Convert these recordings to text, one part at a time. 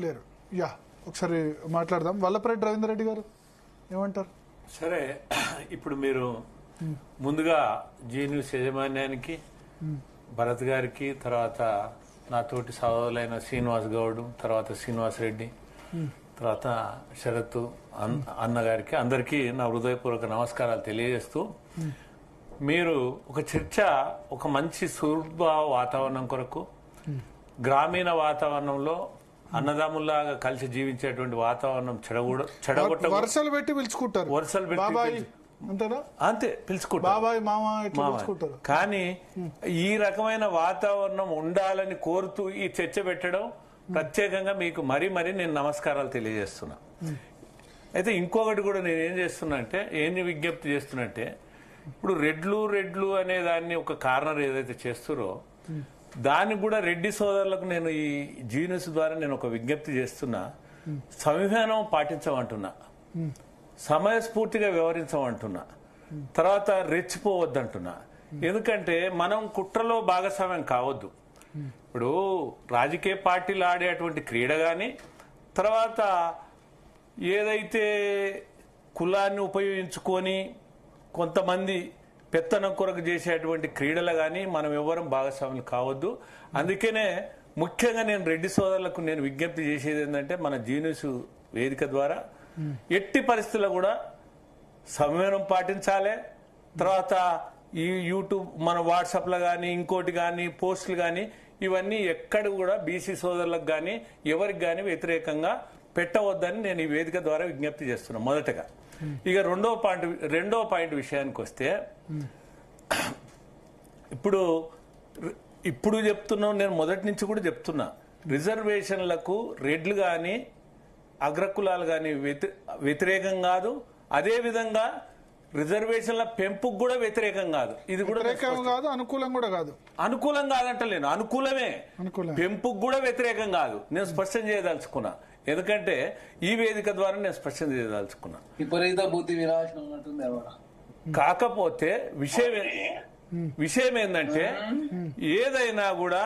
లేరు. యా, ఒకసారి మాట్లాడదాం. వల్లపరెడ్డి రవీందర్ రెడ్డి గారు ఏమంటారు? సరే, ఇప్పుడు మీరు ముందుగా జీ న్యూస్ యాజమాన్యానికి, భరత్ గారికి, తర్వాత నాతోటి సహోదరులైన శ్రీనివాస్ గౌడ్, తర్వాత శ్రీనివాస్ రెడ్డి, తర్వాత శరత్ అన్నగారికి, అందరికీ నా హృదయపూర్వక నమస్కారాలు తెలియజేస్తూ, మీరు ఒక చర్చ, ఒక మంచి సుహృద్భావ వాతావరణం కొరకు, గ్రామీణ వాతావరణంలో అన్నదమ్ముల్లాగా కలిసి జీవించేటువంటి వాతావరణం చెడగొట్ట వరుసలు పెట్టి పిలుచుకుంటారు. వరుసలు పెట్టి అంతే పిలుచుకుంటారు, బాబాయ్ మామ ఇట్లా పిలుచుకుంటారు. కానీ ఈ రకమైన వాతావరణం ఉండాలని కోరుతూ ఈ చర్చ పెట్టడం ప్రత్యేకంగా మీకు మరీ నేను నమస్కారాలు తెలియజేస్తున్నా. అయితే ఇంకొకటి కూడా నేను ఏం చేస్తున్నా అంటే, ఏం విజ్ఞప్తి చేస్తున్నా అంటే, ఇప్పుడు రెడ్లు అనే దాన్ని ఒక కార్నర్ ఏదైతే చేస్తురో దానికి కూడా రెడ్డి సోదరులకు నేను ఈ జీనియస్ ద్వారా నేను ఒక విజ్ఞప్తి చేస్తున్నా. సంవిధానం పాటించమంటున్నా, సమయస్ఫూర్తిగా వ్యవహరించమంటున్నా, తర్వాత రెచ్చిపోవద్దంటున్నా. ఎందుకంటే మనం కుట్రలో భాగస్వామ్యం కావద్దు. ఇప్పుడు రాజకీయ పార్టీలు ఆడేటువంటి క్రీడ కానీ, తర్వాత ఏదైతే కులాన్ని ఉపయోగించుకొని కొంతమంది పెత్తనం కొరకు చేసేటువంటి క్రీడలు కానీ మనం ఎవరం భాగస్వాములు కావద్దు. అందుకనే ముఖ్యంగా నేను రెడ్డి సోదరులకు నేను విజ్ఞప్తి చేసేది ఏంటంటే, మన జీనియస్ వేదిక ద్వారా ఎట్టి పరిస్థితుల్లో కూడా సంయమనం పాటించాలి. తర్వాత ఈ యూట్యూబ్, మన వాట్సాప్లో కానీ, ఇంకోటి కానీ, పోస్టులు కానీ, ఇవన్నీ ఎక్కడ కూడా బీసీ సోదరులకు కానీ ఎవరికి కానీ వ్యతిరేకంగా పెట్టవద్దని నేను ఈ వేదిక ద్వారా విజ్ఞప్తి చేస్తున్నాను మొదటగా. ఇక రెండో పాయింట్ విషయానికి వస్తే, ఇప్పుడు చెప్తున్నాం, నేను మొదటి నుంచి కూడా చెప్తున్నా, రిజర్వేషన్లకు రెడ్లు కానీ అగ్రకులాలు కానీ వ్యతిరేకం కాదు. అదే విధంగా రిజర్వేషన్ల పెంపుకు కూడా వ్యతిరేకం కాదు. ఇది కూడా కాదు, అనుకూలం కూడా కాదు. అనుకూలం కాదంటలేను, అనుకూలమే. పెంపుకు కూడా వ్యతిరేకం కాదు. నేను స్పష్టం చేయదలుచుకున్నా, ఎందుకంటే ఈ వేదిక ద్వారా నేను స్పష్టం చేయదలుచుకున్నా. విపరీత బుద్ధి వినాశనం ఉన్నట్టుంది. కాకపోతే విషయం ఏంటంటే, ఏదైనా కూడా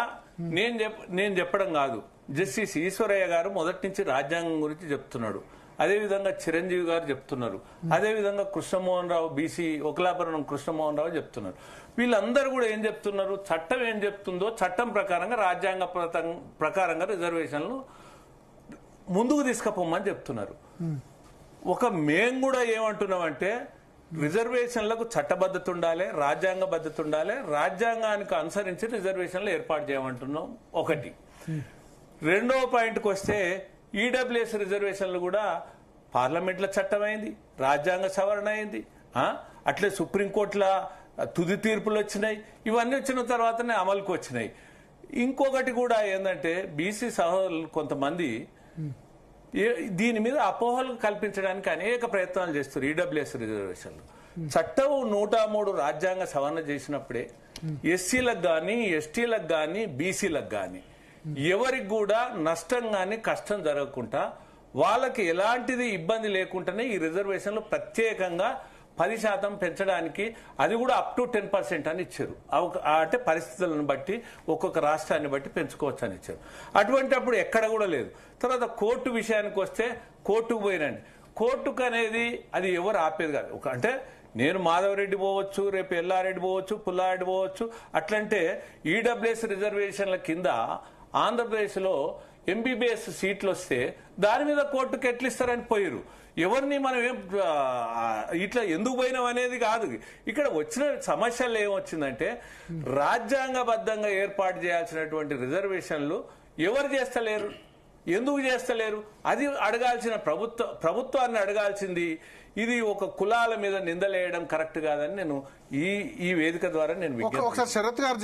నేను చెప్పడం కాదు, జస్టిస్ ఈశ్వరయ్య గారు మొదటి నుంచి రాజ్యాంగం గురించి చెప్తున్నాడు. అదేవిధంగా చిరంజీవి గారు చెప్తున్నారు. అదేవిధంగా కృష్ణమోహన్ రావు, బీసీ ఒకలాపురం కృష్ణమోహన్ రావు చెప్తున్నారు. వీళ్ళందరూ కూడా ఏం చెప్తున్నారు, చట్టం ఏం చెప్తుందో చట్టం ప్రకారంగా, రాజ్యాంగ ప్రకారంగా రిజర్వేషన్లు ముందుకు తీసుకుపోమని చెప్తున్నారు. మేము కూడా ఏమంటున్నామంటే, రిజర్వేషన్లకు చట్టబద్ధత ఉండాలి, రాజ్యాంగ బద్ధత ఉండాలి, రాజ్యాంగానికి అనుసరించి రిజర్వేషన్లు ఏర్పాటు చేయమంటున్నాం ఒకటి. రెండవ పాయింట్కి వస్తే, ఈడబ్ల్యూఎస్ రిజర్వేషన్లు కూడా పార్లమెంట్లో చట్టమైంది, రాజ్యాంగ సవరణ అయింది, అట్లే సుప్రీంకోర్టులో తుది తీర్పులు వచ్చినాయి. ఇవన్నీ వచ్చిన తర్వాతనే అమలుకు వచ్చినాయి. ఇంకొకటి కూడా ఏంటంటే, బీసీ సహోదరులు కొంతమంది దీని మీద అపోహలు కల్పించడానికి అనేక ప్రయత్నాలు చేస్తారు. ఈడబ్ల్యూఎస్ రిజర్వేషన్లు చట్టం 103 రాజ్యాంగ సవరణ చేసినప్పుడే ఎస్సీలకు కానీ, ఎస్టీలకు కానీ, బీసీలకు కానీ ఎవరికి కూడా నష్టం కానీ కష్టం జరగకుండా, వాళ్ళకి ఎలాంటిది ఇబ్బంది లేకుండానే ఈ రిజర్వేషన్లు ప్రత్యేకంగా 10% పెంచడానికి, అది కూడా అప్ టు 10% అని ఇచ్చారు. అంటే పరిస్థితులను బట్టి, ఒక్కొక్క రాష్ట్రాన్ని బట్టి పెంచుకోవచ్చు అని ఇచ్చారు. అటువంటి అప్పుడు ఎక్కడ కూడా లేదు. తర్వాత కోర్టు విషయానికి వస్తే, కోర్టుకు పోయినండి. కోర్టుకు అనేది అది ఎవరు ఆపేది కాదు. అంటే నేను మాధవరెడ్డి పోవచ్చు, రేపు ఎల్లారెడ్డి పోవచ్చు, పుల్లారెడ్డి పోవచ్చు. అట్లంటే ఈడబ్ల్యూఎస్ రిజర్వేషన్ల కింద ఆంధ్రప్రదేశ్లో ఎంబీబీఎస్ సీట్లు వస్తే దాని మీద కోర్టుకు ఎట్లిస్తారని పోయారు. ఎవరిని మనం ఇట్లా ఎందుకు పోయినాం అనేది కాదు. ఇక్కడ వచ్చిన సమస్యలు ఏమొచ్చిందంటే, రాజ్యాంగబద్ధంగా ఏర్పాటు చేయాల్సినటువంటి రిజర్వేషన్లు ఎవరు చేస్తలేరు, ఎందుకు చేస్తలేరు, అది అడగాల్సిన ప్రభుత్వాన్ని అడగాల్సింది. ఇది ఒక కులాల మీద నిందలేయడం కరెక్ట్ కాదని నేను ఈ వేదిక ద్వారా నేను ఒకసారి శరత్ గారు